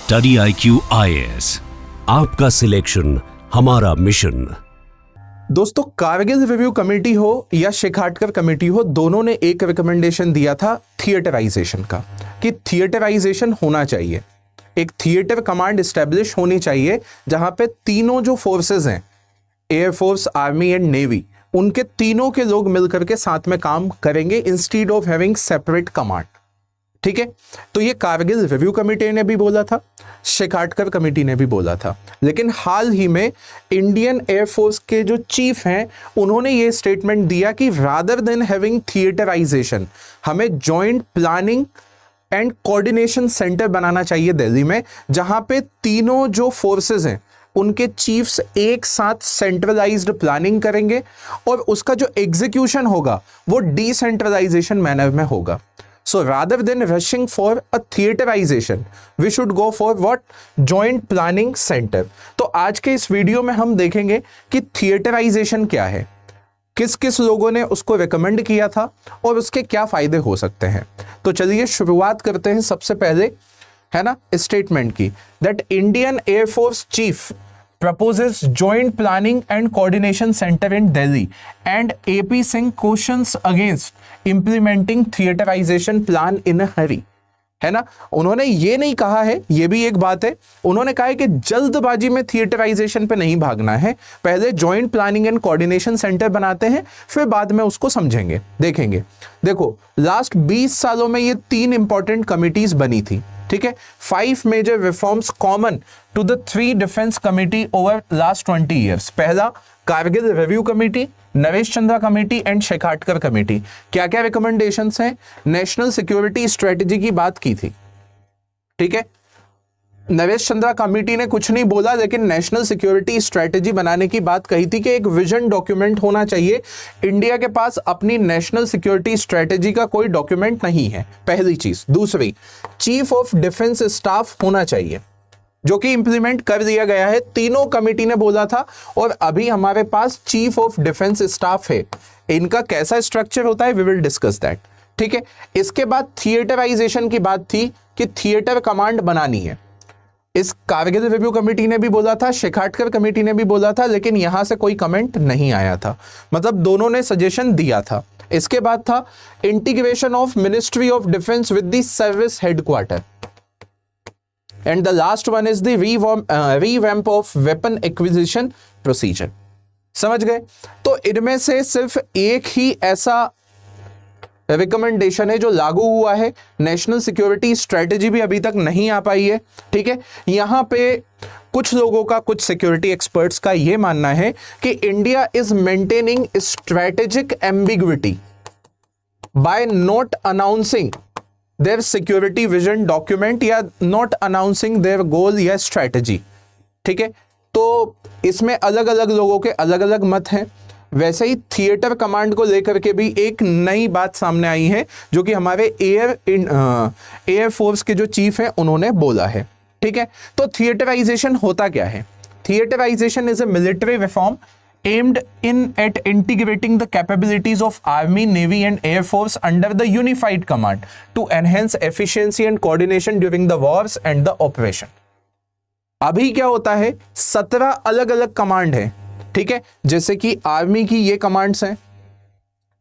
Study IQ IAS, आपका selection हमारा mission. दोस्तों, कारगिल रिव्यू कमेटी हो या शेखाटकर कमेटी हो, दोनों ने एक रिकमेंडेशन दिया था थिएटराइजेशन का, कि थिएटराइजेशन होना चाहिए। एक थिएटर कमांड एस्टेब्लिश होनी चाहिए जहां पे तीनों जो फोर्सेस हैं, एयरफोर्स, आर्मी एंड नेवी, उनके तीनों के लोग मिलकर के साथ में काम करेंगे instead of having separate command. ठीक है, तो ये कारगिल रिव्यू कमेटी ने भी बोला था, शेखाटकर कमेटी ने भी बोला था। लेकिन हाल ही में इंडियन एयरफोर्स के जो चीफ हैं, उन्होंने ये स्टेटमेंट दिया कि रादर देन हैविंग थिएटराइजेशन, हमें joint planning and coordination centre बनाना चाहिए दिल्ली में, जहां पे तीनों जो फोर्सेस हैं उनके चीफ्स एक साथ सेंट्रलाइज्ड प्लानिंग करेंगे और उसका जो एग्जीक्यूशन होगा वो डिसेंट्रलाइजेशन मैनर में होगा। So rather than rushing for a theaterization, we should go for what? Joint planning center. तो आज के इस वीडियो में हम देखेंगे कि थिएटराइजेशन क्या है, किस किस लोगों ने उसको रिकमेंड किया था और उसके क्या फायदे हो सकते हैं। तो चलिए शुरुआत करते हैं सबसे पहले, है ना, स्टेटमेंट की, that Indian air force chief proposes joint planning and coordination center in Delhi and AP Singh cautions against implementing theaterization plan in a hurry। है ना, उन्होंने ये नहीं कहा है, ये भी एक बात है, उन्होंने कहा है कि जल्दबाजी में थिएटराइजेशन पे नहीं भागना है, पहले joint planning and coordination centre बनाते हैं, फिर बाद में उसको समझेंगे, देखेंगे। देखो, लास्ट 20 सालों में ये 3 इंपॉर्टेंट कमिटीज बनी थी। ठीक है, 5 major reforms common to the 3 defence committee over last 20 years. पहला Kargil review committee, Naresh Chandra committee and Shekatkar committee. क्या क्या रिकमेंडेशंस हैं? नेशनल सिक्योरिटी स्ट्रेटेजी की बात की थी। ठीक है, नरेश चंद्रा कमेटी ने कुछ नहीं बोला, लेकिन नेशनल सिक्योरिटी स्ट्रेटेजी बनाने की बात कही थी कि एक विजन डॉक्यूमेंट होना चाहिए। इंडिया के पास अपनी नेशनल सिक्योरिटी स्ट्रेटेजी का कोई डॉक्यूमेंट नहीं है, पहली चीज। दूसरी, चीफ ऑफ डिफेंस स्टाफ होना चाहिए, जो कि इंप्लीमेंट कर दिया गया है, तीनों कमेटी ने बोला था, और अभी हमारे पास चीफ ऑफ डिफेंस स्टाफ है। इनका कैसा स्ट्रक्चर होता है, वी विल डिस्कस दैट। ठीक है, इसके बाद थिएटराइजेशन की बात थी कि थिएटर कमांड बनानी है। इस कारगिल रिव्यू कमेटी ने भी बोला था, शेखाटकर कमेटी ने भी बोला था, लेकिन यहां से कोई कमेंट नहीं आया था, मतलब दोनों ने सजेशन दिया था। इसके बाद था integration of ministry of defence with the service headquarter, and the last one is the revamp of weapon acquisition procedure. समझ गए? तो इनमें से सिर्फ एक ही ऐसा रिकमेंडेशन है जो लागू हुआ है, नेशनल सिक्योरिटी स्ट्रेटेजी भी अभी तक नहीं आ पाई है। ठीक है, यहां पे कुछ लोगों का, कुछ सिक्योरिटी एक्सपर्ट्स का यह मानना है कि India is maintaining strategic ambiguity by not announcing their security vision document या नॉट अनाउंसिंग देयर गोल या स्ट्रेटेजी। ठीक है, तो इसमें अलग अलग लोगों के अलग अलग मत हैं। वैसे ही थिएटर कमांड को लेकर के भी एक नई बात सामने आई है, जो कि हमारे एयर फोर्स के जो चीफ हैं उन्होंने बोला है। ठीक है, तो थिएटराइजेशन होता क्या है? Theatrisation is a military reform aimed at integrating the capabilities of Army, Navy and Air Force under the unified command to enhance efficiency and coordination during the wars and the operation। अभी क्या होता है, 17 अलग अलग command है। ठीक है, जैसे कि आर्मी की ये कमांड्स हैं।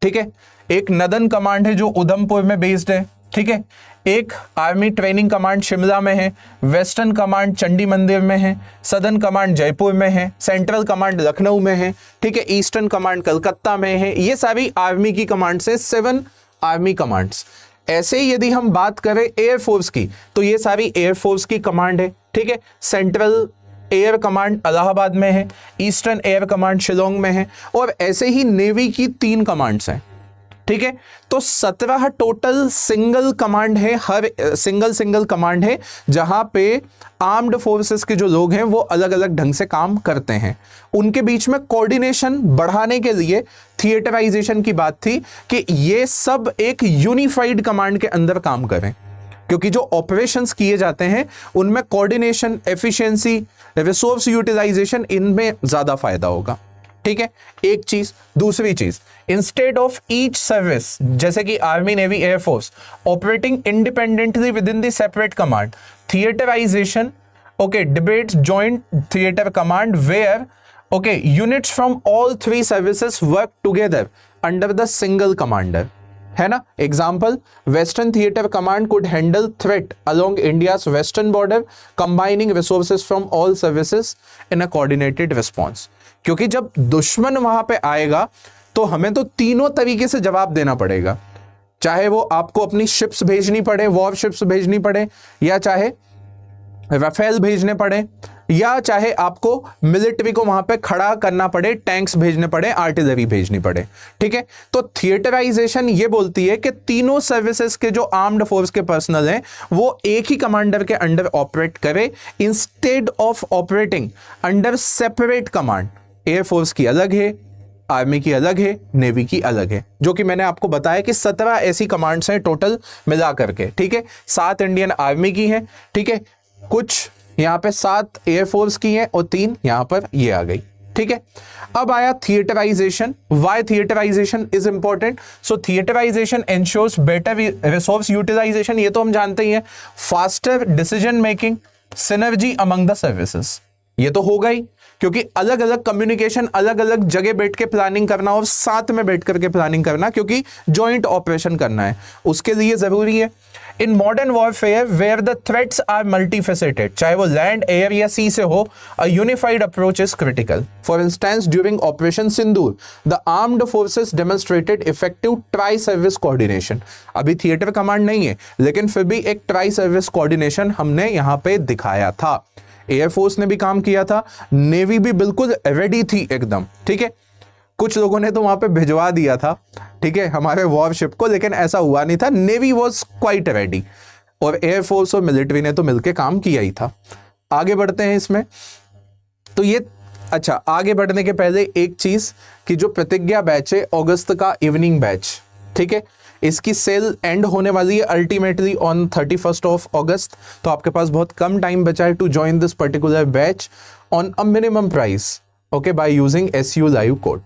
ठीक है, एक नदन कमांड है जो उधमपुर में बेस्ड है। ठीक है, एक आर्मी ट्रेनिंग कमांड शिमला में है, वेस्टर्न कमांड चंडी मंदिर में है, सदर्न कमांड जयपुर में है, सेंट्रल कमांड लखनऊ में है। ठीक है, ईस्टर्न कमांड कलकत्ता में है। ये सारी आर्मी की कमांड्स हैं, 7 आर्मी कमांड्स। ऐसे ही यदि हम बात करें एयरफोर्स की, तो ये सारी एयरफोर्स की कमांड है। ठीक है, सेंट्रल एयर कमांड इलाहाबाद में है, ईस्टर्न एयर कमांड शिलोंग में है, और ऐसे ही नेवी की 3 कमांड्स हैं। ठीक है, तो 17 टोटल सिंगल कमांड है, हर सिंगल कमांड है, जहां पे आर्म्ड फोर्सेस के जो लोग हैं वो अलग अलग ढंग से काम करते हैं। उनके बीच में कोऑर्डिनेशन बढ़ाने के लिए थिएटराइजेशन की बात थी कि ये सब एक यूनिफाइड कमांड के अंदर काम करें, क्योंकि जो ऑपरेशंस किए जाते हैं उनमें कोऑर्डिनेशन, एफिशिएंसी, रिसोर्स यूटिलाइजेशन, इनमें ज्यादा फायदा होगा। ठीक है, एक चीज। दूसरी चीज, इंस्टेड ऑफ ईच सर्विस, जैसे कि army, navy, air force operating independently within the separate command, theatrisation, okay, debates joint theatre command where, okay, units from all three services work together under the single commander, है ना। Example, western theatre command could handle threat along India's western border combining resources from all services in a coordinated response. क्योंकि जब दुश्मन वहां पे आएगा तो हमें तो तीनों तरीके से जवाब देना पड़ेगा, चाहे वो आपको अपनी शिप्स भेजनी पड़े, वॉर शिप्स भेजनी पड़े, या चाहे राफेल भेजने पड़े, या चाहे आपको मिलिट्री को वहां पे खड़ा करना पड़े, टैंक्स भेजने पड़े, आर्टिलरी भेजनी पड़े, ठीक है। तो थिएटराइजेशन ये बोलती है कि तीनों सर्विसेज के जो आर्म्ड फोर्स के पर्सनल हैं वो एक ही कमांडर के अंडर ऑपरेट करे, instead of operating under separate command. Air force की अलग है, आर्मी की अलग है, नेवी की अलग है, जो कि मैंने आपको बताया कि 17 ऐसी कमांड्स हैं टोटल मिला करके, ठीक है। 7 इंडियन आर्मी की हैं, ठीक है, कुछ यहां पे 7 एयरफोर्स की हैं और 3 यहां पर ये आ गई, ठीक है। अब आया theatrisation. Why theatrisation is important? So theatrisation ensures better resource utilisation, ये तो हम जानते ही हैं, faster decision making, synergy among the services, ये तो होगा ही, क्योंकि अलग अलग कम्युनिकेशन, अलग अलग जगह बैठ के प्लानिंग करना और साथ में बैठ करके प्लानिंग करना, क्योंकि जॉइंट ऑपरेशन करना है, उसके लिए जरूरी है। In modern warfare where the threats are multifaceted, चाहे वो लैंड, एयर या सी से हो, a unified approach is critical. For instance, during operation Sindoor the armed forces demonstrated effective tri service coordination. अभी थिएटर कमांड नहीं है, लेकिन फिर भी एक ट्राई सर्विस कोऑर्डिनेशन हमने यहां पे दिखाया था। एयरफोर्स ने भी काम किया था, नेवी भी बिल्कुल रेडी थी एकदम, ठीक है। कुछ लोगों ने तो वहां पे भिजवा दिया था, ठीक है, हमारे वॉरशिप को, लेकिन ऐसा हुआ नहीं था। नेवी वॉज क्वाइट रेडी, और एयरफोर्स और मिलिट्री ने तो मिलकर काम किया ही था। आगे बढ़ते हैं इसमें। तो ये अच्छा, आगे बढ़ने के पहले एक चीज कि जो प्रतिज्ञा बैच है अगस्त का इवनिंग बैच, ठीक है, इसकी सेल एंड होने वाली है अल्टीमेटली ऑन 31 ऑफ अगस्त। तो आपके पास बहुत कम टाइम बचा है to join this particular batch on a minimum price, okay, by using SU live code,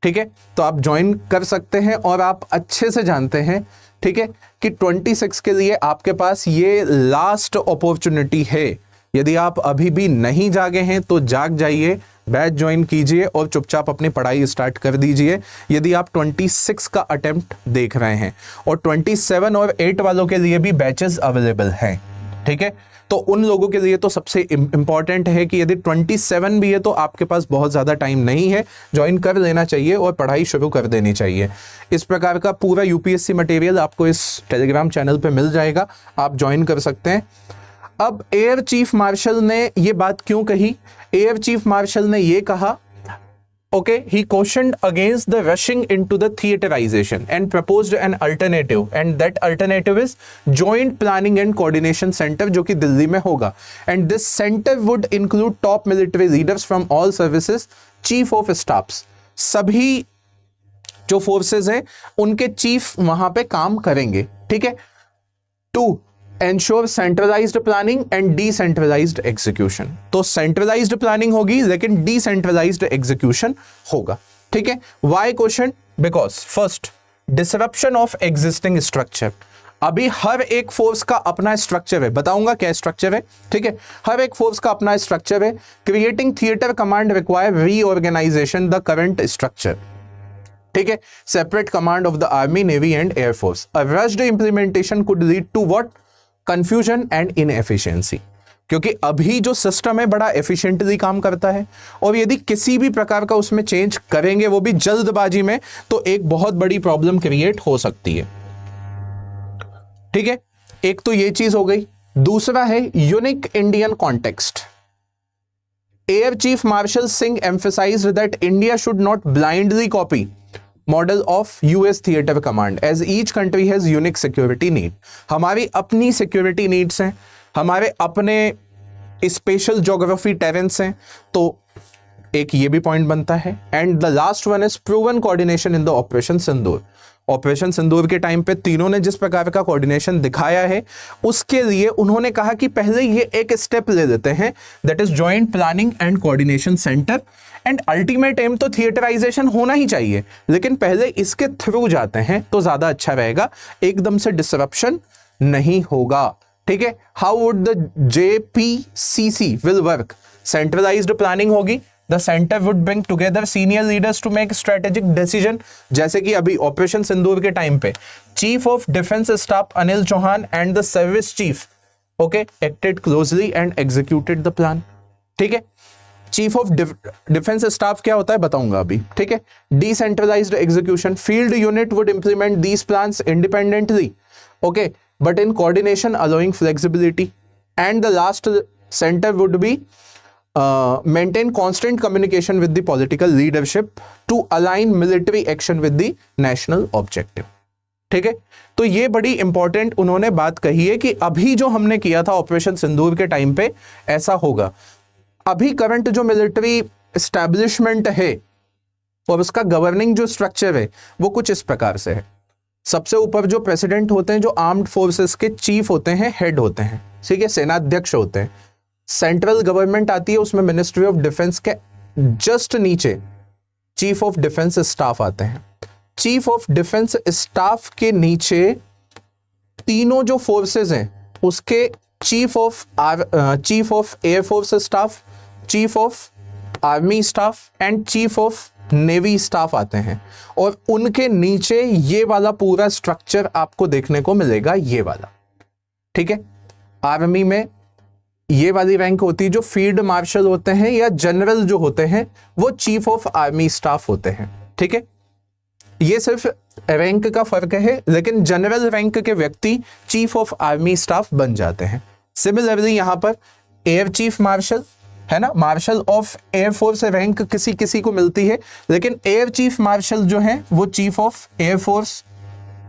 ठीक है। तो आप ज्वाइन कर सकते हैं, और आप अच्छे से जानते हैं, ठीक है, कि 26 के लिए आपके पास ये लास्ट अपॉर्चुनिटी है। यदि आप अभी भी नहीं जागे हैं तो जाग जाइए, बैच ज्वाइन कीजिए और चुपचाप अपनी पढ़ाई स्टार्ट कर दीजिए। यदि आप 26 का अटेम्प्ट देख रहे हैं, और 27 और 8 वालों के लिए भी बैचेस अवेलेबल हैं, ठीक है, तो उन लोगों के लिए तो सबसे इंपॉर्टेंट है कि यदि 27 भी है तो आपके पास बहुत ज़्यादा टाइम नहीं है, ज्वाइन कर लेना चाहिए और पढ़ाई शुरू कर देनी चाहिए। इस प्रकार का पूरा UPSC मटेरियल आपको इस टेलीग्राम चैनल पे मिल जाएगा, आप ज्वाइन कर सकते हैं। अब एयर चीफ मार्शल ने ये बात क्यों कही? एयर चीफ मार्शल ने ये कहा, okay, he cautioned against the rushing into the theaterization and proposed an alternative, and that alternative is joint planning and coordination center, जो कि दिल्ली में होगा, and this center would include top military leaders from all services, chief of staffs, सभी जो forces हैं उनके chief वहां पे काम करेंगे, ठीक है। To ensure centralised planning and decentralised execution, तो सेंट्रलाइज्ड प्लानिंग होगी लेकिन डिसेंट्रलाइज्ड एग्जीक्यूशन होगा, ठीक है। Why question? Because first, disruption of existing structure. अभी हर एक फोर्स का अपना स्ट्रक्चर है, बताऊंगा क्या स्ट्रक्चर है, ठीक है। हर एक फोर्स का अपना स्ट्रक्चर है। Creating theatre command require reorganisation the current structure, ठीक है, separate command of the army, navy and air force. A rushed implementation could lead to what? Confusion and inefficiency, क्योंकि अभी जो सिस्टम है बड़ा एफिशिएंटली काम करता है, और यदि किसी भी प्रकार का उसमें चेंज करेंगे वो भी जल्दबाजी में, तो एक बहुत बड़ी प्रॉब्लम क्रिएट हो सकती है, ठीक है। एक तो ये चीज हो गई। दूसरा है unique Indian context. Air chief marshal Singh emphasised that India should not blindly copy model of US theatre command as each country has unique security need. हमारी अपनी सिक्योरिटी नीड्स हैं, हमारे अपने स्पेशल ज्योग्राफी टेरेंस हैं, तो एक ये भी पॉइंट बनता है। And the last one is proven coordination in the operation Sindoor. Operation Sindoor के टाइम पे तीनों ने जिस प्रकार का कोऑर्डिनेशन दिखाया है, उसके लिए उन्होंने कहा कि पहले ये एक स्टेप ले लेते हैं, that is joint planning and coordination centre, and ultimate aim तो थिएटराइजेशन होना ही चाहिए, लेकिन पहले इसके थ्रू जाते हैं तो ज्यादा अच्छा रहेगा, एकदम से डिसरप्शन नहीं होगा। ठीक है, how would the JPCC will work? Centralised planning होगी, the centre would bring together senior leaders to make strategic decision, जैसे कि अभी ऑपरेशन सिंदूर के टाइम पे chief of defence staff Anil Chauhan and the service chief okay acted closely and executed the plan. ठीक है, chief of defence staff क्या होता है बताऊंगा अभी। ठीक है, decentralised execution, field unit would implement these plans independently okay but in coordination allowing flexibility, and the last centre would be maintain constant communication with the political leadership to align military action with the national objective। ठीक है, तो ये बड़ी important उन्होंने बात कही है कि अभी जो हमने किया था ऑपरेशन सिंदूर के टाइम पे ऐसा होगा। अभी करंट जो मिलिट्री एस्टैब्लिशमेंट है और उसका गवर्निंग जो स्ट्रक्चर है वो कुछ इस प्रकार से है। सबसे ऊपर जो प्रेसिडेंट होते हैं, जो आर्म्ड फोर्सेस के चीफ होते हैं, हेड होते हैं, ठीक है, सेनाध्यक्ष होते हैं। सेंट्रल गवर्नमेंट आती है, उसमें मिनिस्ट्री ऑफ डिफेंस के जस्ट नीचे चीफ ऑफ डिफेंस स्टाफ आते हैं। चीफ ऑफ डिफेंस स्टाफ के नीचे तीनों जो फोर्सेस हैं उसके chief of air force staff, chief of army staff and chief of navy staff आते हैं, और उनके नीचे ये वाला पूरा स्ट्रक्चर आपको देखने को मिलेगा, ये वाला। ठीक है, आर्मी में ये वाली रैंक होती है, जो फील्ड मार्शल होते हैं या जनरल जो होते हैं वो चीफ ऑफ आर्मी स्टाफ होते हैं। ठीक है, ये सिर्फ रैंक का फर्क है, लेकिन जनरल रैंक के व्यक्ति चीफ ऑफ आर्मी स्टाफ बन जाते हैं। सिमिलरली यहां पर एयर चीफ मार्शल है ना, मार्शल ऑफ एयरफोर्स रैंक किसी किसी को मिलती है, लेकिन एयर चीफ मार्शल जो है वो चीफ ऑफ एयरफोर्स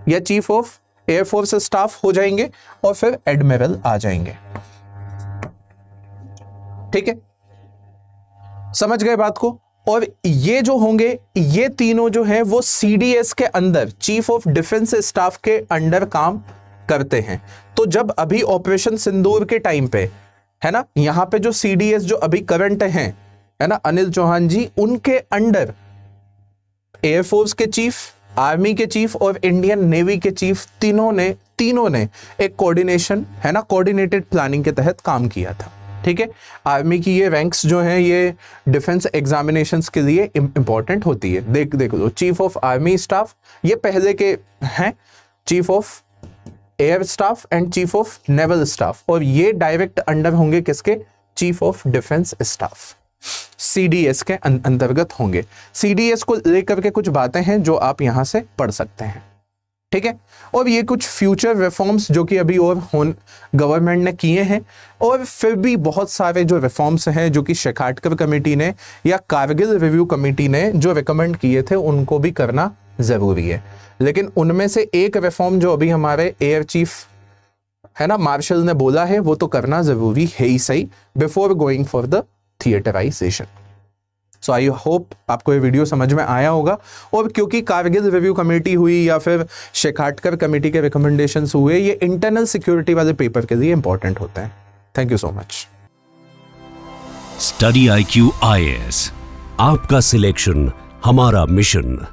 या चीफ ऑफ एयरफोर्स स्टाफ हो जाएंगे, और फिर एडमिरल आ जाएंगे। ठीक है, समझ गए बात को। और ये जो होंगे, ये तीनों जो है वो CDS के अंदर, चीफ ऑफ डिफेंस स्टाफ के अंडर काम करते हैं। तो जब अभी ऑपरेशन सिंदूर के टाइम पे है ना, यहां पे जो CDS जो अभी करंट हैं है ना, अनिल चौहान जी, उनके अंडर एयरफोर्स के चीफ, आर्मी के चीफ और इंडियन नेवी के चीफ तीनों ने एक कोऑर्डिनेशन है ना, कोऑर्डिनेटेड प्लानिंग के तहत काम किया था। ठीक है, आर्मी की ये रैंक्स जो हैं ये डिफेंस एग्जामिनेशंस के लिए इंपॉर्टेंट होती है। देख लो, चीफ ऑफ आर्मी स्टाफ ये पहले के हैं, chief of air staff and chief of naval staff, और ये डायरेक्ट अंडर होंगे किसके? Chief of defence staff, CDS के अंतर्गत होंगे। CDS को लेकर के कुछ बातें हैं जो आप यहां से पढ़ सकते हैं। ठीक है, और ये कुछ फ्यूचर रिफॉर्म्स जो कि अभी और गवर्नमेंट ने किए हैं, और फिर भी बहुत सारे जो रिफॉर्म्स हैं जो कि शेखाटकर कमेटी ने या कारगिल रिव्यू कमेटी ने जो रिकमेंड किए थे उनको भी करना जरूरी है। लेकिन उनमें से एक रिफॉर्म जो अभी हमारे एयर चीफ है ना मार्शल ने बोला है वो तो करना जरूरी है ही सही, before going for the theatrisation. So I hope आपको ये वीडियो समझ में आया होगा। और क्योंकि कारगिल रिव्यू कमेटी हुई या फिर शेखाटकर कमेटी के रिकमेंडेशंस हुए, ये इंटरनल सिक्योरिटी वाले पेपर के लिए इंपॉर्टेंट होते हैं। Thank you so much. Study IQ IAS, आपका सिलेक्शन हमारा मिशन।